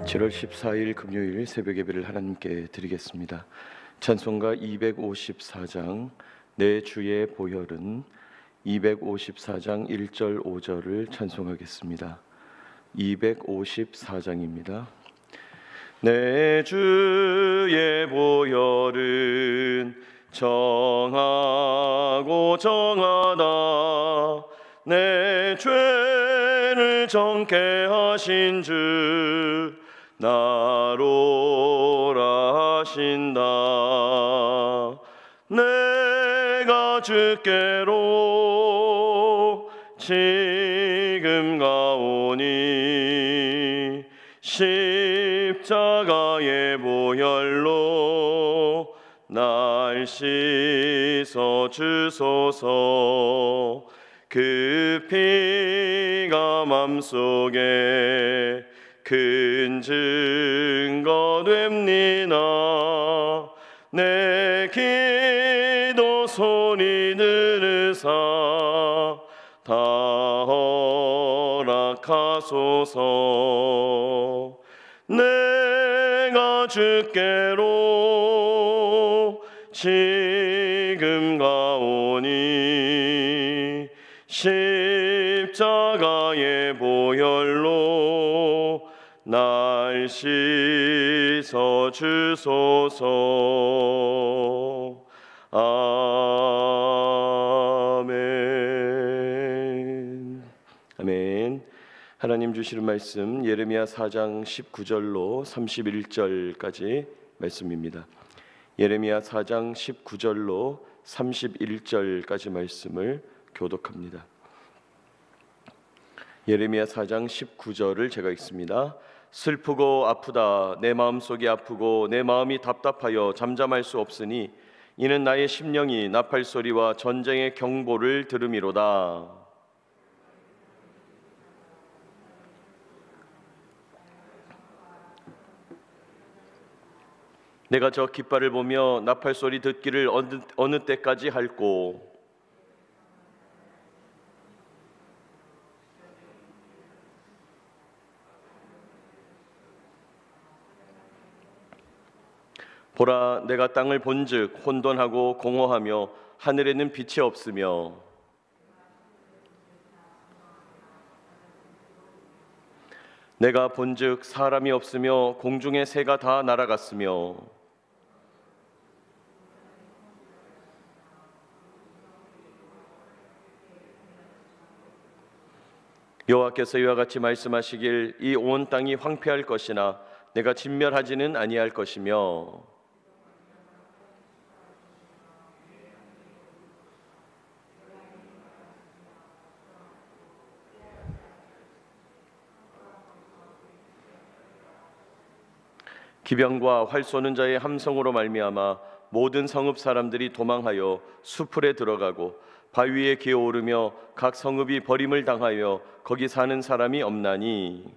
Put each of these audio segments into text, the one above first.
7월 14일 금요일 새벽 예배를 하나님께 드리겠습니다. 찬송가 254장 내 주의 보혈은 254장 1절 5절을 찬송하겠습니다. 254장입니다. 내 주의 보혈은 정하고 정하다 내 죄를 정케 하신 주 나로라 하신다. 내가 주께로 지금 가오니 십자가의 보혈로 날 씻어 주소서. 그 피가 맘속에 큰 증거 됩니다. 내 기도 소리 들으사 다 허락하소서. 내가 주께로 지금 가오니 십자가의 보혈로 날 씻어 주소서. 아멘. 아멘. 하나님 주시는 말씀 예레미야 4장 19절로 31절까지 말씀입니다. 예레미야 4장 19절로 31절까지 말씀을 교독합니다. 예레미야 4장 19절을 제가 읽습니다. 슬프고 아프다 내 마음속이 아프고 내 마음이 답답하여 잠잠할 수 없으니 이는 나의 심령이 나팔 소리와 전쟁의 경보를 들음이로다. 내가 저 깃발을 보며 나팔 소리 듣기를 어느 때까지 할꼬. 보라, 내가 땅을 본즉 혼돈하고 공허하며 하늘에는 빛이 없으며 내가 본즉 사람이 없으며 공중의 새가 다 날아갔으며 여호와께서 이와 같이 말씀하시길 이 온 땅이 황폐할 것이나 내가 진멸하지는 아니할 것이며 기병과 활 쏘는 자의 함성으로 말미암아 모든 성읍 사람들이 도망하여 수풀에 들어가고 바위에 기어오르며 각 성읍이 버림을 당하여 거기 사는 사람이 없나니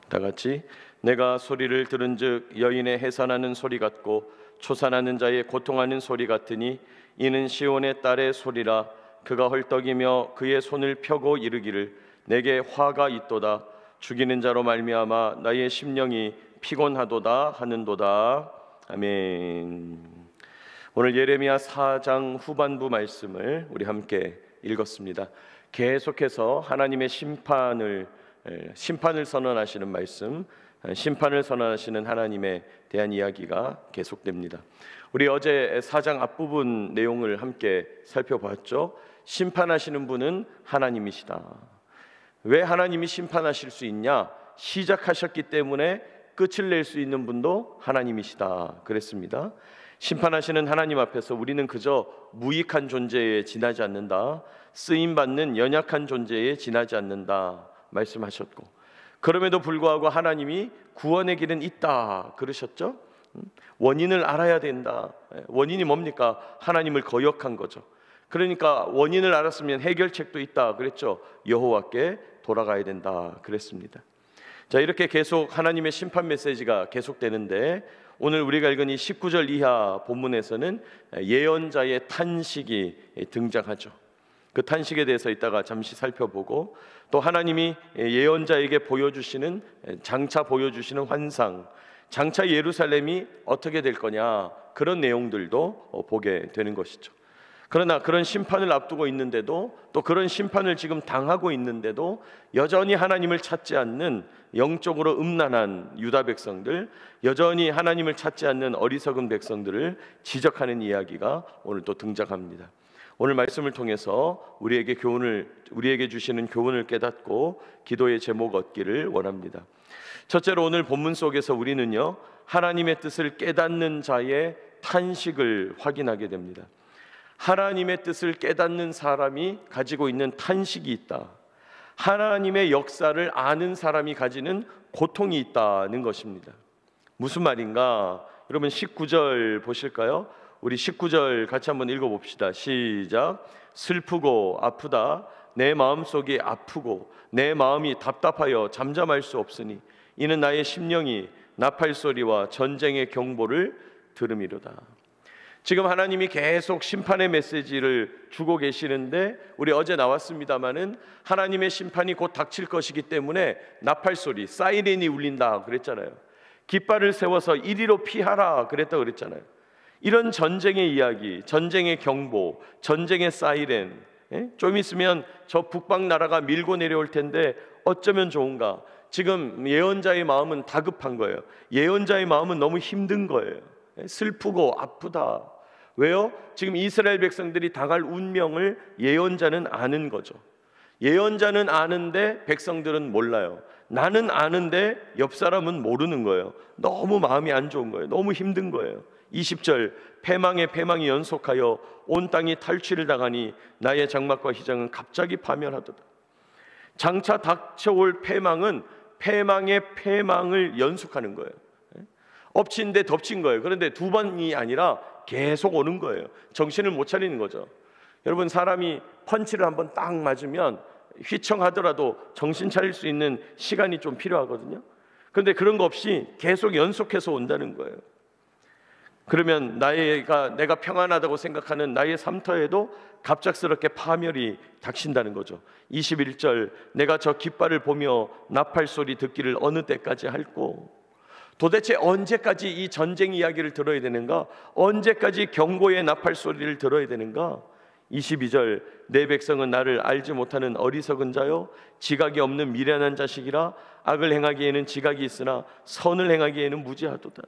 다같이 내가 소리를 들은즉 여인의 해산하는 소리 같고 초산하는 자의 고통하는 소리 같으니 이는 시온의 딸의 소리라. 그가 헐떡이며 그의 손을 펴고 이르기를 내게 화가 있도다. 죽이는 자로 말미암아 나의 심령이 피곤하도다 하는도다. 아멘. 오늘 예레미야 4장 후반부 말씀을 우리 함께 읽었습니다. 계속해서 하나님의 심판을 선언하시는 말씀, 심판을 선언하시는 하나님에 대한 이야기가 계속됩니다. 우리 어제 4장 앞부분 내용을 함께 살펴봤죠. 심판하시는 분은 하나님이시다. 왜 하나님이 심판하실 수 있냐? 시작하셨기 때문에 끝을 낼 수 있는 분도 하나님이시다 그랬습니다. 심판하시는 하나님 앞에서 우리는 그저 무익한 존재에 지나지 않는다. 쓰임받는 연약한 존재에 지나지 않는다 말씀하셨고, 그럼에도 불구하고 하나님이 구원의 길은 있다 그러셨죠. 원인을 알아야 된다. 원인이 뭡니까? 하나님을 거역한 거죠. 그러니까 원인을 알았으면 해결책도 있다 그랬죠. 여호와께 돌아가야 된다 그랬습니다. 자, 이렇게 계속 하나님의 심판 메시지가 계속되는데 오늘 우리가 읽은 이 19절 이하 본문에서는 예언자의 탄식이 등장하죠. 그 탄식에 대해서 이따가 잠시 살펴보고, 또 하나님이 예언자에게 보여주시는, 장차 보여주시는 환상, 장차 예루살렘이 어떻게 될 거냐, 그런 내용들도 보게 되는 것이죠. 그러나 그런 심판을 앞두고 있는데도, 또 그런 심판을 지금 당하고 있는데도 여전히 하나님을 찾지 않는 영적으로 음란한 유다 백성들, 여전히 하나님을 찾지 않는 어리석은 백성들을 지적하는 이야기가 오늘 또 등장합니다. 오늘 말씀을 통해서 우리에게 주시는 교훈을 깨닫고 기도의 제목 얻기를 원합니다. 첫째로 오늘 본문 속에서 우리는요, 하나님의 뜻을 깨닫는 자의 탄식을 확인하게 됩니다. 하나님의 뜻을 깨닫는 사람이 가지고 있는 탄식이 있다. 하나님의 역사를 아는 사람이 가지는 고통이 있다는 것입니다. 무슨 말인가? 여러분 19절 보실까요? 우리 19절 같이 한번 읽어봅시다. 시작. 슬프고 아프다. 내 마음속이 아프고 내 마음이 답답하여 잠잠할 수 없으니 이는 나의 심령이 나팔소리와 전쟁의 경보를 들음이로다. 지금 하나님이 계속 심판의 메시지를 주고 계시는데, 우리 어제 나왔습니다마는 하나님의 심판이 곧 닥칠 것이기 때문에 나팔소리, 사이렌이 울린다 그랬잖아요. 깃발을 세워서 이리로 피하라 그랬다 그랬잖아요. 이런 전쟁의 이야기, 전쟁의 경보, 전쟁의 사이렌, 좀 있으면 저 북방 나라가 밀고 내려올 텐데 어쩌면 좋은가. 지금 예언자의 마음은 다급한 거예요. 예언자의 마음은 너무 힘든 거예요. 슬프고 아프다. 왜요? 지금 이스라엘 백성들이 당할 운명을 예언자는 아는 거죠. 예언자는 아는데 백성들은 몰라요. 나는 아는데 옆 사람은 모르는 거예요. 너무 마음이 안 좋은 거예요. 너무 힘든 거예요. 20절, 패망에 패망이 연속하여 온 땅이 탈취를 당하니 나의 장막과 휘장은 갑자기 파멸하도다. 장차 닥쳐올 패망은 패망의 패망을 연속하는 거예요. 엎친 데 덮친 거예요. 그런데 두 번이 아니라 계속 오는 거예요. 정신을 못 차리는 거죠. 여러분, 사람이 펀치를 한번 딱 맞으면 휘청하더라도 정신 차릴 수 있는 시간이 좀 필요하거든요. 그런데 그런 거 없이 계속 연속해서 온다는 거예요. 그러면 내가 평안하다고 생각하는 나의 삶터에도 갑작스럽게 파멸이 닥친다는 거죠. 21절, 내가 저 깃발을 보며 나팔 소리 듣기를 어느 때까지 할꼬. 도대체 언제까지 이 전쟁 이야기를 들어야 되는가? 언제까지 경고의 나팔 소리를 들어야 되는가? 22절, 내 백성은 나를 알지 못하는 어리석은 자요 지각이 없는 미련한 자식이라. 악을 행하기에는 지각이 있으나 선을 행하기에는 무지하도다.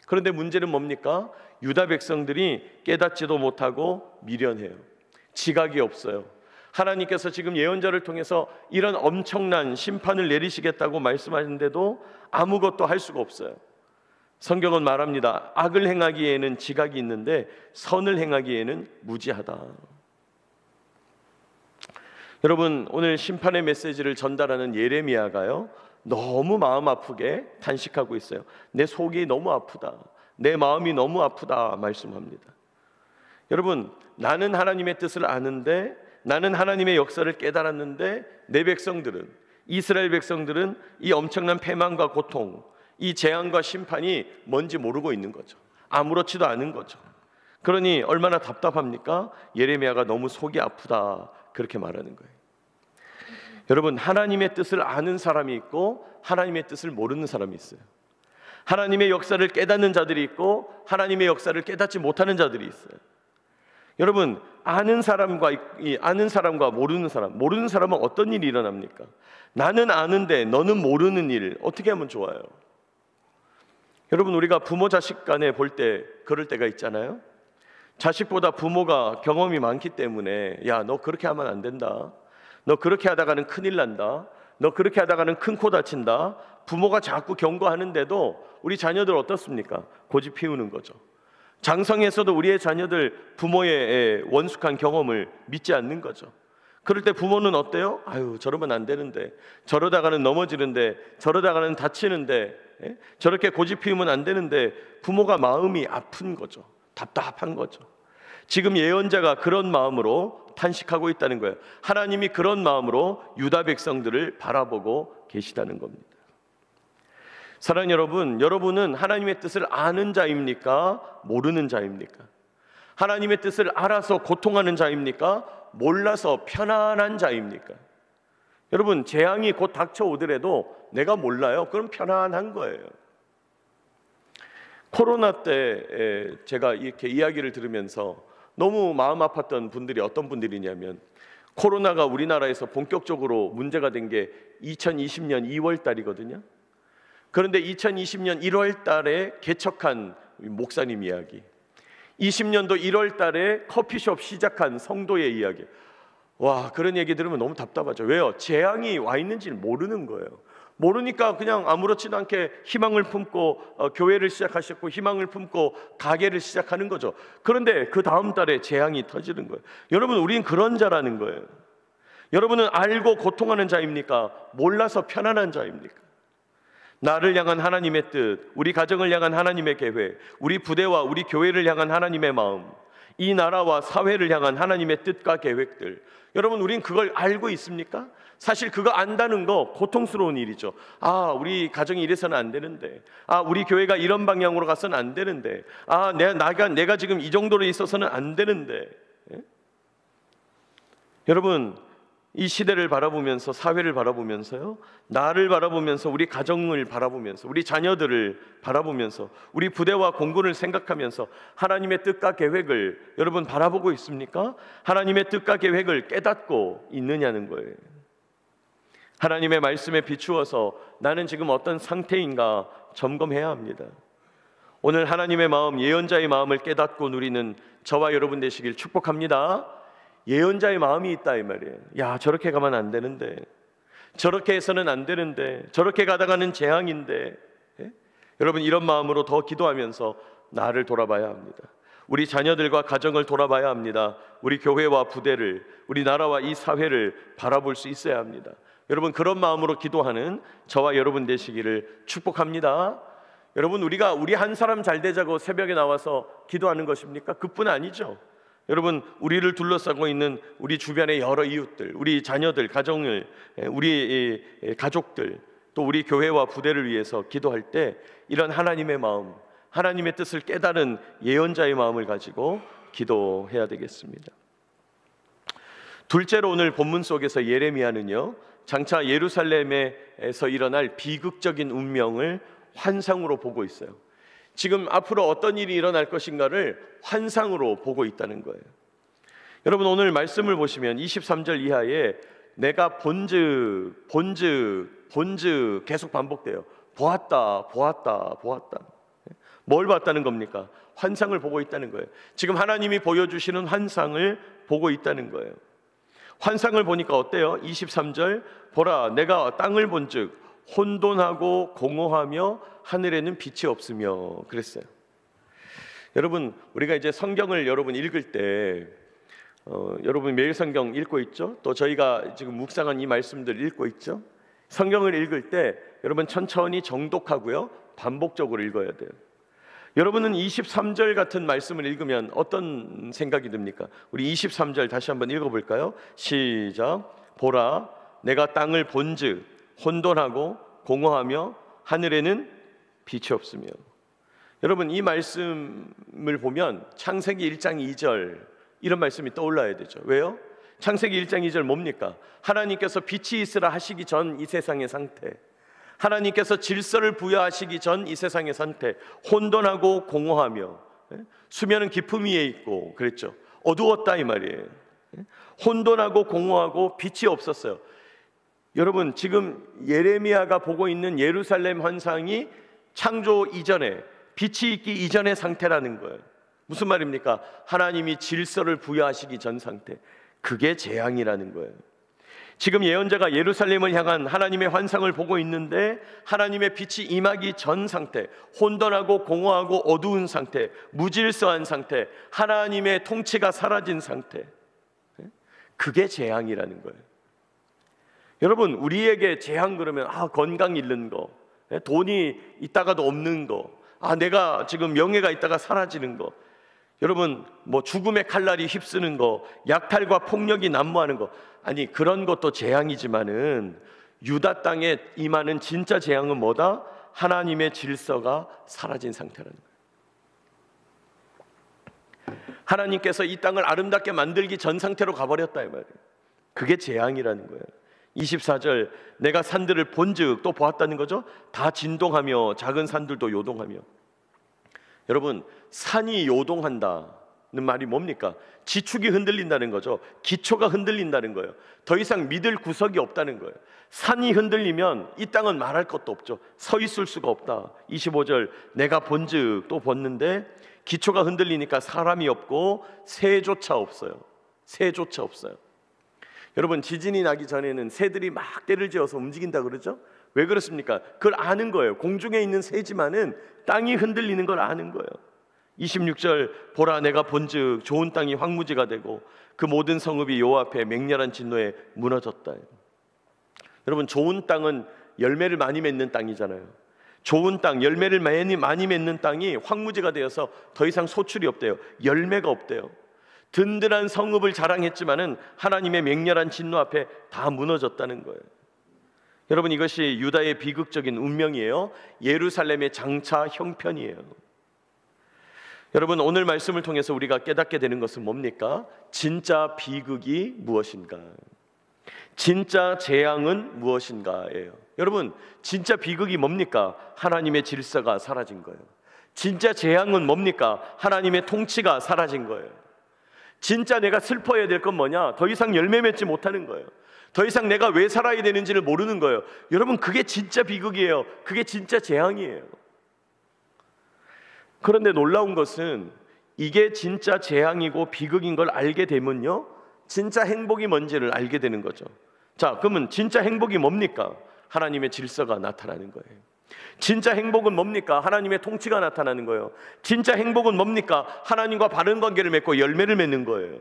그런데 문제는 뭡니까? 유다 백성들이 깨닫지도 못하고 미련해요. 지각이 없어요. 하나님께서 지금 예언자를 통해서 이런 엄청난 심판을 내리시겠다고 말씀하시는데도 아무것도 할 수가 없어요. 성경은 말합니다. 악을 행하기에는 지각이 있는데 선을 행하기에는 무지하다. 여러분, 오늘 심판의 메시지를 전달하는 예레미야가요, 너무 마음 아프게 탄식하고 있어요. 내 속이 너무 아프다. 내 마음이 너무 아프다 말씀합니다. 여러분, 나는 하나님의 뜻을 아는데, 나는 하나님의 역사를 깨달았는데 내 백성들은, 이스라엘 백성들은 이 엄청난 패망과 고통, 이 재앙과 심판이 뭔지 모르고 있는 거죠. 아무렇지도 않은 거죠. 그러니 얼마나 답답합니까? 예레미야가 너무 속이 아프다 그렇게 말하는 거예요. 여러분, 하나님의 뜻을 아는 사람이 있고 하나님의 뜻을 모르는 사람이 있어요. 하나님의 역사를 깨닫는 자들이 있고 하나님의 역사를 깨닫지 못하는 자들이 있어요. 여러분, 아는 사람과 모르는 사람은 어떤 일이 일어납니까? 나는 아는데 너는 모르는 일, 어떻게 하면 좋아요? 여러분, 우리가 부모 자식 간에 볼 때 그럴 때가 있잖아요. 자식보다 부모가 경험이 많기 때문에, 야, 너 그렇게 하면 안 된다, 너 그렇게 하다가는 큰일 난다, 너 그렇게 하다가는 큰 코 다친다, 부모가 자꾸 경고하는데도 우리 자녀들 어떻습니까? 고집 피우는 거죠. 장성에서도 우리의 자녀들 부모의 원숙한 경험을 믿지 않는 거죠. 그럴 때 부모는 어때요? 아유, 저러면 안 되는데, 저러다가는 넘어지는데, 저러다가는 다치는데, 저렇게 고집 피우면 안 되는데, 부모가 마음이 아픈 거죠. 답답한 거죠. 지금 예언자가 그런 마음으로 탄식하고 있다는 거예요. 하나님이 그런 마음으로 유다 백성들을 바라보고 계시다는 겁니다. 사랑하는 여러분, 여러분은 하나님의 뜻을 아는 자입니까? 모르는 자입니까? 하나님의 뜻을 알아서 고통하는 자입니까? 몰라서 편안한 자입니까? 여러분, 재앙이 곧 닥쳐오더라도 내가 몰라요? 그럼 편안한 거예요. 코로나 때 제가 이렇게 이야기를 들으면서 너무 마음 아팠던 분들이 어떤 분들이냐면, 코로나가 우리나라에서 본격적으로 문제가 된 게 2020년 2월 달이거든요. 그런데 2020년 1월 달에 개척한 목사님 이야기, 20년도 1월 달에 커피숍 시작한 성도의 이야기. 와, 그런 얘기 들으면 너무 답답하죠. 왜요? 재앙이 와 있는지를 모르는 거예요. 모르니까 그냥 아무렇지도 않게 희망을 품고 교회를 시작하셨고, 희망을 품고 가게를 시작하는 거죠. 그런데 그 다음 달에 재앙이 터지는 거예요. 여러분, 우린 그런 자라는 거예요. 여러분은 알고 고통하는 자입니까? 몰라서 편안한 자입니까? 나를 향한 하나님의 뜻, 우리 가정을 향한 하나님의 계획, 우리 부대와 우리 교회를 향한 하나님의 마음, 이 나라와 사회를 향한 하나님의 뜻과 계획들, 여러분, 우린 그걸 알고 있습니까? 사실 그거 안다는 거 고통스러운 일이죠. 아, 우리 가정이 이래서는 안 되는데, 아, 우리 교회가 이런 방향으로 가서는 안 되는데, 아, 내가 지금 이 정도로 있어서는 안 되는데. 예? 여러분, 이 시대를 바라보면서, 사회를 바라보면서요, 나를 바라보면서, 우리 가정을 바라보면서, 우리 자녀들을 바라보면서, 우리 부대와 공군을 생각하면서 하나님의 뜻과 계획을 여러분 바라보고 있습니까? 하나님의 뜻과 계획을 깨닫고 있느냐는 거예요. 하나님의 말씀에 비추어서 나는 지금 어떤 상태인가 점검해야 합니다. 오늘 하나님의 마음, 예언자의 마음을 깨닫고 누리는 저와 여러분 되시길 축복합니다. 예언자의 마음이 있다 이 말이에요. 야, 저렇게 가면 안 되는데, 저렇게 해서는 안 되는데, 저렇게 가다가는 재앙인데. 예? 여러분, 이런 마음으로 더 기도하면서 나를 돌아봐야 합니다. 우리 자녀들과 가정을 돌아봐야 합니다. 우리 교회와 부대를, 우리 나라와 이 사회를 바라볼 수 있어야 합니다. 여러분, 그런 마음으로 기도하는 저와 여러분 되시기를 축복합니다. 여러분, 우리가 우리 한 사람 잘 되자고 새벽에 나와서 기도하는 것입니까? 그뿐 아니죠. 여러분, 우리를 둘러싸고 있는 우리 주변의 여러 이웃들, 우리 자녀들, 가정을, 우리 가족들, 또 우리 교회와 부대를 위해서 기도할 때 이런 하나님의 마음, 하나님의 뜻을 깨달은 예언자의 마음을 가지고 기도해야 되겠습니다. 둘째로, 오늘 본문 속에서 예레미야는요, 장차 예루살렘에서 일어날 비극적인 운명을 환상으로 보고 있어요. 지금 앞으로 어떤 일이 일어날 것인가를 환상으로 보고 있다는 거예요. 여러분, 오늘 말씀을 보시면 23절 이하에 내가 본즉 계속 반복돼요. 보았다. 뭘 봤다는 겁니까? 환상을 보고 있다는 거예요. 지금 하나님이 보여주시는 환상을 보고 있다는 거예요. 환상을 보니까 어때요? 23절, 보라, 내가 땅을 본즉 혼돈하고 공허하며 하늘에는 빛이 없으며 그랬어요. 여러분, 우리가 이제 성경을 여러분 읽을 때 여러분 매일 성경 읽고 있죠? 또 저희가 지금 묵상한 이 말씀들 읽고 있죠? 성경을 읽을 때 여러분 천천히 정독하고요, 반복적으로 읽어야 돼요. 여러분은 23절 같은 말씀을 읽으면 어떤 생각이 듭니까? 우리 23절 다시 한번 읽어볼까요? 시작. 보라, 내가 땅을 본즉 혼돈하고 공허하며 하늘에는 빛이 없으며. 여러분, 이 말씀을 보면 창세기 1장 2절 이런 말씀이 떠올라야 되죠. 왜요? 창세기 1장 2절 뭡니까? 하나님께서 빛이 있으라 하시기 전 이 세상의 상태, 하나님께서 질서를 부여하시기 전 이 세상의 상태, 혼돈하고 공허하며, 수면은 깊음 위에 있고 그랬죠. 어두웠다 이 말이에요. 혼돈하고 공허하고 빛이 없었어요. 여러분, 지금 예레미야가 보고 있는 예루살렘 환상이 창조 이전에, 빛이 있기 이전의 상태라는 거예요. 무슨 말입니까? 하나님이 질서를 부여하시기 전 상태, 그게 재앙이라는 거예요. 지금 예언자가 예루살렘을 향한 하나님의 환상을 보고 있는데 하나님의 빛이 임하기 전 상태, 혼돈하고 공허하고 어두운 상태, 무질서한 상태, 하나님의 통치가 사라진 상태, 그게 재앙이라는 거예요. 여러분, 우리에게 재앙 그러면 건강 잃는 거, 돈이 있다가도 없는 거, 내가 지금 명예가 있다가 사라지는 거, 여러분 뭐 죽음의 칼날이 휩쓰는 거, 약탈과 폭력이 난무하는 거, 아니 그런 것도 재앙이지만은 유다 땅에 임하는 진짜 재앙은 뭐다? 하나님의 질서가 사라진 상태라는 거예요. 하나님께서 이 땅을 아름답게 만들기 전 상태로 가버렸다 이 말이에요. 그게 재앙이라는 거예요. 24절, 내가 산들을 본즉, 또 보았다는 거죠. 다 진동하며 작은 산들도 요동하며. 여러분, 산이 요동한다는 말이 뭡니까? 지축이 흔들린다는 거죠. 기초가 흔들린다는 거예요. 더 이상 믿을 구석이 없다는 거예요. 산이 흔들리면 이 땅은 말할 것도 없죠. 서 있을 수가 없다. 25절, 내가 본즉, 또 봤는데 기초가 흔들리니까 사람이 없고 새조차 없어요. 새조차 없어요. 여러분, 지진이 나기 전에는 새들이 막 떼를 지어서 움직인다 그러죠? 왜 그렇습니까? 그걸 아는 거예요. 공중에 있는 새지만은 땅이 흔들리는 걸 아는 거예요. 26절, 보라 내가 본즉 좋은 땅이 황무지가 되고 그 모든 성읍이 여호와 앞에 맹렬한 진노에 무너졌다. 여러분, 좋은 땅은 열매를 많이 맺는 땅이잖아요. 좋은 땅, 열매를 많이 맺는 땅이 황무지가 되어서 더 이상 소출이 없대요. 열매가 없대요. 든든한 성읍을 자랑했지만은 하나님의 맹렬한 진노 앞에 다 무너졌다는 거예요. 여러분, 이것이 유다의 비극적인 운명이에요. 예루살렘의 장차 형편이에요. 여러분, 오늘 말씀을 통해서 우리가 깨닫게 되는 것은 뭡니까? 진짜 비극이 무엇인가? 진짜 재앙은 무엇인가예요. 여러분, 진짜 비극이 뭡니까? 하나님의 질서가 사라진 거예요. 진짜 재앙은 뭡니까? 하나님의 통치가 사라진 거예요. 진짜 내가 슬퍼해야 될 건 뭐냐? 더 이상 열매 맺지 못하는 거예요. 더 이상 내가 왜 살아야 되는지를 모르는 거예요. 여러분, 그게 진짜 비극이에요. 그게 진짜 재앙이에요. 그런데 놀라운 것은 이게 진짜 재앙이고 비극인 걸 알게 되면요, 진짜 행복이 뭔지를 알게 되는 거죠. 자, 그러면 진짜 행복이 뭡니까? 하나님의 질서가 나타나는 거예요. 진짜 행복은 뭡니까? 하나님의 통치가 나타나는 거예요. 진짜 행복은 뭡니까? 하나님과 바른 관계를 맺고 열매를 맺는 거예요.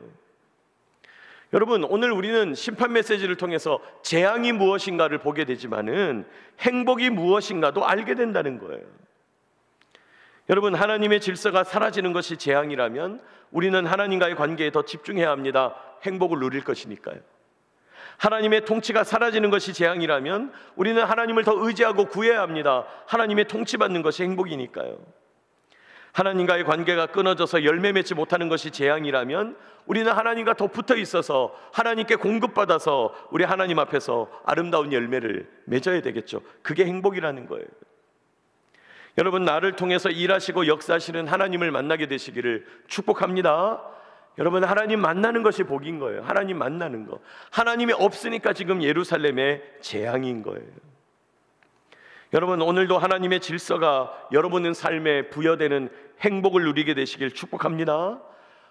여러분, 오늘 우리는 심판 메시지를 통해서 재앙이 무엇인가를 보게 되지만은 행복이 무엇인가도 알게 된다는 거예요. 여러분, 하나님의 질서가 사라지는 것이 재앙이라면 우리는 하나님과의 관계에 더 집중해야 합니다. 행복을 누릴 것이니까요. 하나님의 통치가 사라지는 것이 재앙이라면 우리는 하나님을 더 의지하고 구해야 합니다. 하나님의 통치받는 것이 행복이니까요. 하나님과의 관계가 끊어져서 열매 맺지 못하는 것이 재앙이라면 우리는 하나님과 더 붙어 있어서 하나님께 공급받아서 우리 하나님 앞에서 아름다운 열매를 맺어야 되겠죠. 그게 행복이라는 거예요. 여러분, 나를 통해서 일하시고 역사하시는 하나님을 만나게 되시기를 축복합니다. 여러분, 하나님 만나는 것이 복인 거예요. 하나님 만나는 거. 하나님이 없으니까 지금 예루살렘의 재앙인 거예요. 여러분, 오늘도 하나님의 질서가 여러분의 삶에 부여되는 행복을 누리게 되시길 축복합니다.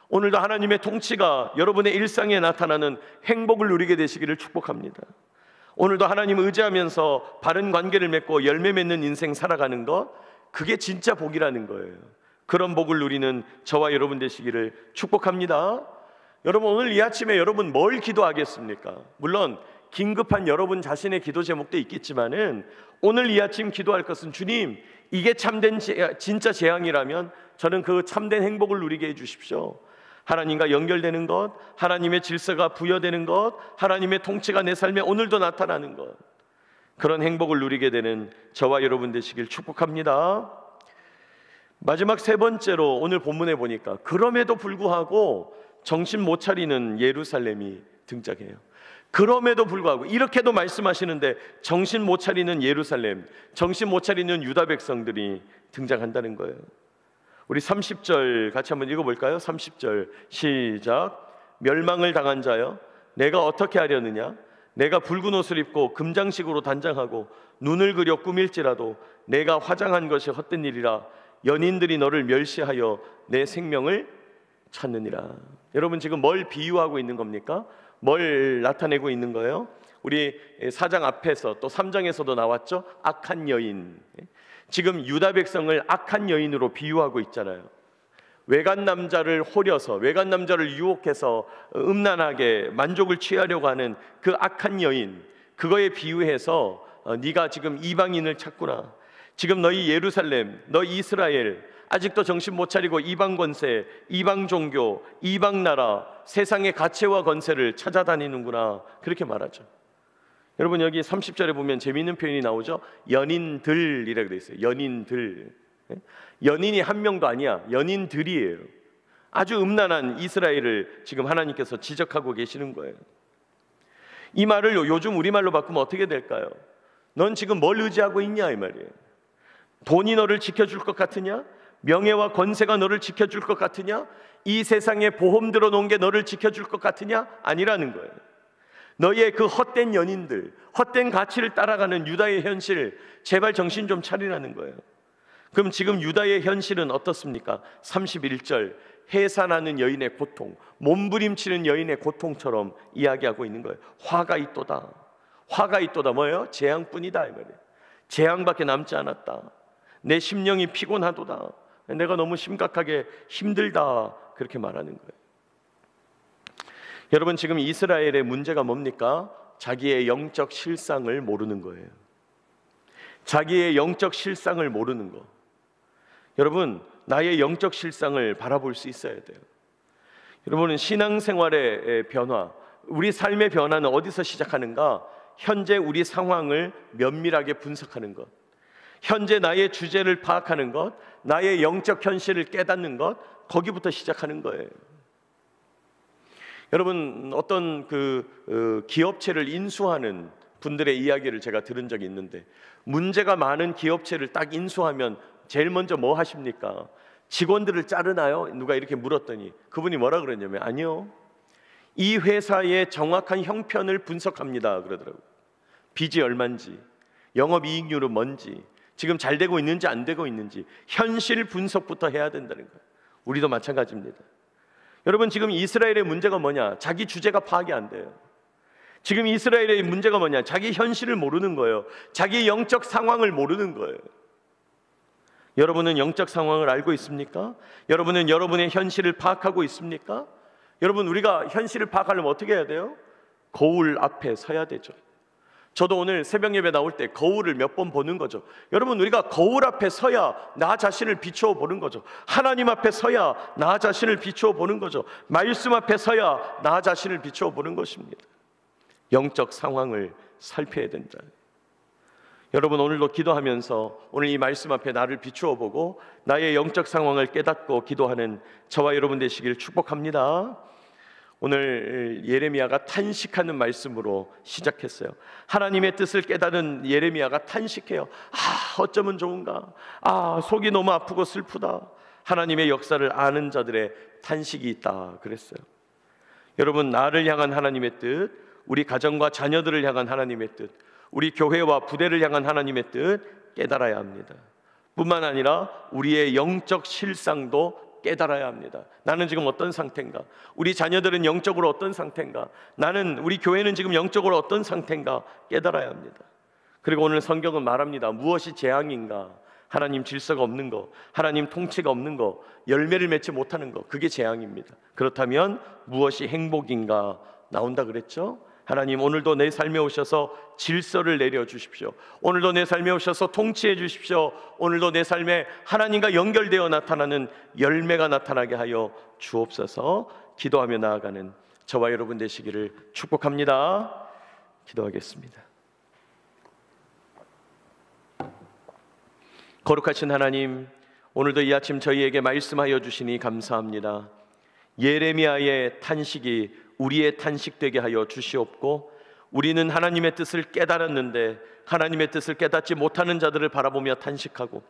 오늘도 하나님의 통치가 여러분의 일상에 나타나는 행복을 누리게 되시기를 축복합니다. 오늘도 하나님을 의지하면서 바른 관계를 맺고 열매 맺는 인생 살아가는 것, 그게 진짜 복이라는 거예요. 그런 복을 누리는 저와 여러분 되시기를 축복합니다. 여러분, 오늘 이 아침에 여러분 뭘 기도하겠습니까? 물론 긴급한 여러분 자신의 기도 제목도 있겠지만은 오늘 이 아침 기도할 것은, 주님, 이게 참된 진짜 재앙이라면 저는 그 참된 행복을 누리게 해주십시오. 하나님과 연결되는 것, 하나님의 질서가 부여되는 것, 하나님의 통치가 내 삶에 오늘도 나타나는 것, 그런 행복을 누리게 되는 저와 여러분 되시길 축복합니다. 마지막 세 번째로 오늘 본문에 보니까 그럼에도 불구하고 정신 못 차리는 예루살렘이 등장해요. 그럼에도 불구하고 이렇게도 말씀하시는데 정신 못 차리는 예루살렘, 정신 못 차리는 유다 백성들이 등장한다는 거예요. 우리 30절 같이 한번 읽어볼까요? 30절 시작. 멸망을 당한 자여, 내가 어떻게 하려느냐? 내가 붉은 옷을 입고 금장식으로 단장하고 눈을 그려 꾸밀지라도 내가 화장한 것이 헛된 일이라. 연인들이 너를 멸시하여 내 생명을 찾느니라. 여러분, 지금 뭘 비유하고 있는 겁니까? 뭘 나타내고 있는 거예요? 우리 4장 앞에서 또 3장에서도 나왔죠? 악한 여인. 지금 유다 백성을 악한 여인으로 비유하고 있잖아요. 외간 남자를 호려서, 외간 남자를 유혹해서 음란하게 만족을 취하려고 하는 그 악한 여인, 그거에 비유해서 네가 지금 이방인을 찾구나. 지금 너희 예루살렘, 너희 이스라엘 아직도 정신 못 차리고 이방 권세, 이방 종교, 이방 나라, 세상의 가치와 권세를 찾아다니는구나, 그렇게 말하죠. 여러분 여기 30절에 보면 재미있는 표현이 나오죠. 연인들이라고 되어 있어요. 연인들. 연인이 한 명도 아니야. 연인들이에요. 아주 음란한 이스라엘을 지금 하나님께서 지적하고 계시는 거예요. 이 말을 요즘 우리말로 바꾸면 어떻게 될까요? 넌 지금 뭘 의지하고 있냐 이 말이에요. 돈이 너를 지켜줄 것 같으냐? 명예와 권세가 너를 지켜줄 것 같으냐? 이 세상에 보험 들어놓은 게 너를 지켜줄 것 같으냐? 아니라는 거예요. 너의 그 헛된 연인들, 헛된 가치를 따라가는 유다의 현실, 제발 정신 좀 차리라는 거예요. 그럼 지금 유다의 현실은 어떻습니까? 31절, 해산하는 여인의 고통, 몸부림치는 여인의 고통처럼 이야기하고 있는 거예요. 화가 있도다. 화가 있도다 뭐예요? 재앙뿐이다 이 말이에요. 재앙밖에 남지 않았다. 내 심령이 피곤하도다. 내가 너무 심각하게 힘들다. 그렇게 말하는 거예요. 여러분 지금 이스라엘의 문제가 뭡니까? 자기의 영적 실상을 모르는 거예요. 자기의 영적 실상을 모르는 거. 여러분 나의 영적 실상을 바라볼 수 있어야 돼요. 여러분은 신앙생활의 변화, 우리 삶의 변화는 어디서 시작하는가? 현재 우리 상황을 면밀하게 분석하는 것, 현재 나의 주제를 파악하는 것, 나의 영적 현실을 깨닫는 것, 거기부터 시작하는 거예요. 여러분 어떤 기업체를 인수하는 분들의 이야기를 제가 들은 적이 있는데, 문제가 많은 기업체를 딱 인수하면 제일 먼저 뭐 하십니까? 직원들을 자르나요? 누가 이렇게 물었더니 그분이 뭐라 그랬냐면, 아니요, 이 회사의 정확한 형편을 분석합니다 그러더라고요. 빚이 얼마인지, 영업이익률은 뭔지, 지금 잘 되고 있는지 안 되고 있는지 현실 분석부터 해야 된다는 거예요. 우리도 마찬가지입니다. 여러분 지금 이스라엘의 문제가 뭐냐? 자기 주제가 파악이 안 돼요. 지금 이스라엘의 문제가 뭐냐? 자기 현실을 모르는 거예요. 자기 영적 상황을 모르는 거예요. 여러분은 영적 상황을 알고 있습니까? 여러분은 여러분의 현실을 파악하고 있습니까? 여러분 우리가 현실을 파악하려면 어떻게 해야 돼요? 거울 앞에 서야 되죠. 저도 오늘 새벽 예배 나올 때 거울을 몇 번 보는 거죠. 여러분 우리가 거울 앞에 서야 나 자신을 비추어 보는 거죠. 하나님 앞에 서야 나 자신을 비추어 보는 거죠. 말씀 앞에 서야 나 자신을 비추어 보는 것입니다. 영적 상황을 살펴야 된다. 여러분 오늘도 기도하면서 오늘 이 말씀 앞에 나를 비추어 보고 나의 영적 상황을 깨닫고 기도하는 저와 여러분 되시길 축복합니다. 오늘 예레미야가 탄식하는 말씀으로 시작했어요. 하나님의 뜻을 깨닫는 예레미야가 탄식해요. 어쩌면 좋은가? 속이 너무 아프고 슬프다. 하나님의 역사를 아는 자들의 탄식이 있다 그랬어요. 여러분 나를 향한 하나님의 뜻, 우리 가정과 자녀들을 향한 하나님의 뜻, 우리 교회와 부대를 향한 하나님의 뜻 깨달아야 합니다. 뿐만 아니라 우리의 영적 실상도 깨달아야 합니다. 나는 지금 어떤 상태인가? 우리 자녀들은 영적으로 어떤 상태인가? 우리 교회는 지금 영적으로 어떤 상태인가? 깨달아야 합니다. 그리고 오늘 성경은 말합니다. 무엇이 재앙인가? 하나님 질서가 없는 거, 하나님 통치가 없는 거, 열매를 맺지 못하는 거, 그게 재앙입니다. 그렇다면 무엇이 행복인가? 나온다 그랬죠? 하나님 오늘도 내 삶에 오셔서 질서를 내려주십시오. 오늘도 내 삶에 오셔서 통치해 주십시오. 오늘도 내 삶에 하나님과 연결되어 나타나는 열매가 나타나게 하여 주옵소서. 기도하며 나아가는 저와 여러분 되시기를 축복합니다. 기도하겠습니다. 거룩하신 하나님, 오늘도 이 아침 저희에게 말씀하여 주시니 감사합니다. 예레미야의 탄식이 우리의 탄식되게 하여 주시옵고, 우리는 하나님의 뜻을 깨달았는데 하나님의 뜻을 깨닫지 못하는 자들을 바라보며 탄식하고,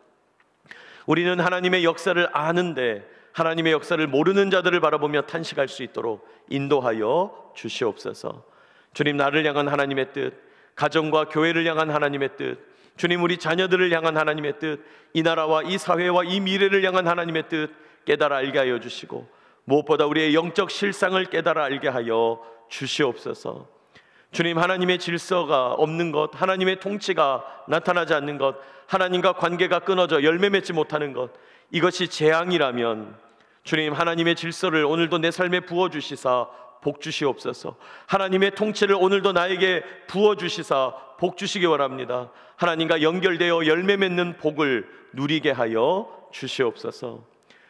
우리는 하나님의 역사를 아는데 하나님의 역사를 모르는 자들을 바라보며 탄식할 수 있도록 인도하여 주시옵소서. 주님, 나를 향한 하나님의 뜻, 가정과 교회를 향한 하나님의 뜻, 주님 우리 자녀들을 향한 하나님의 뜻, 이 나라와 이 사회와 이 미래를 향한 하나님의 뜻 깨달아 알게 하여 주시고, 무엇보다 우리의 영적 실상을 깨달아 알게 하여 주시옵소서. 주님, 하나님의 질서가 없는 것, 하나님의 통치가 나타나지 않는 것, 하나님과 관계가 끊어져 열매 맺지 못하는 것, 이것이 재앙이라면 주님, 하나님의 질서를 오늘도 내 삶에 부어주시사 복 주시옵소서. 하나님의 통치를 오늘도 나에게 부어주시사 복 주시기 원합니다. 하나님과 연결되어 열매 맺는 복을 누리게 하여 주시옵소서.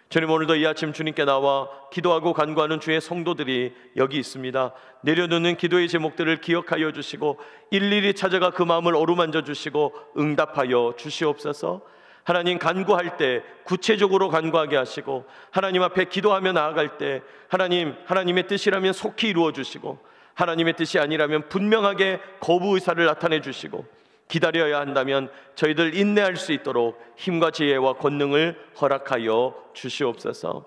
주님, 오늘도 이 아침 주님께 나와 기도하고 간구하는 주의 성도들이 여기 있습니다. 내려놓는 기도의 제목들을 기억하여 주시고 일일이 찾아가 그 마음을 어루만져 주시고 응답하여 주시옵소서. 하나님, 간구할 때 구체적으로 간구하게 하시고 하나님 앞에 기도하며 나아갈 때 하나님의 뜻이라면 속히 이루어 주시고 하나님의 뜻이 아니라면 분명하게 거부 의사를 나타내 주시고 기다려야 한다면 저희들 인내할 수 있도록 힘과 지혜와 권능을 허락하여 주시옵소서.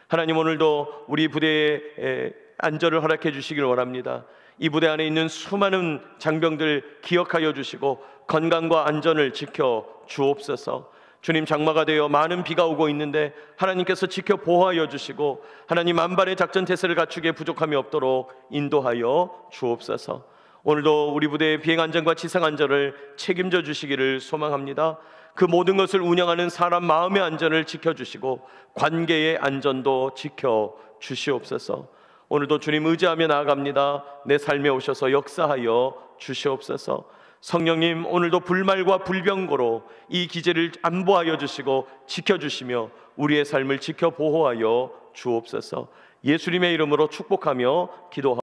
하나님, 오늘도 우리 부대에 안전을 허락해 주시길 원합니다. 이 부대 안에 있는 수많은 장병들 기억하여 주시고 건강과 안전을 지켜 주옵소서. 주님, 장마가 되어 많은 비가 오고 있는데 하나님께서 지켜 보호하여 주시고 하나님 만반의 작전 태세를 갖추기에 부족함이 없도록 인도하여 주옵소서. 오늘도 우리 부대의 비행 안전과 지상 안전을 책임져 주시기를 소망합니다. 그 모든 것을 운영하는 사람 마음의 안전을 지켜주시고 관계의 안전도 지켜주시옵소서. 오늘도 주님 의지하며 나아갑니다. 내 삶에 오셔서 역사하여 주시옵소서. 성령님, 오늘도 불말과 불병거로 이 기제를 안보하여 주시고 지켜주시며 우리의 삶을 지켜 보호하여 주옵소서. 예수님의 이름으로 축복하며 기도하옵소서.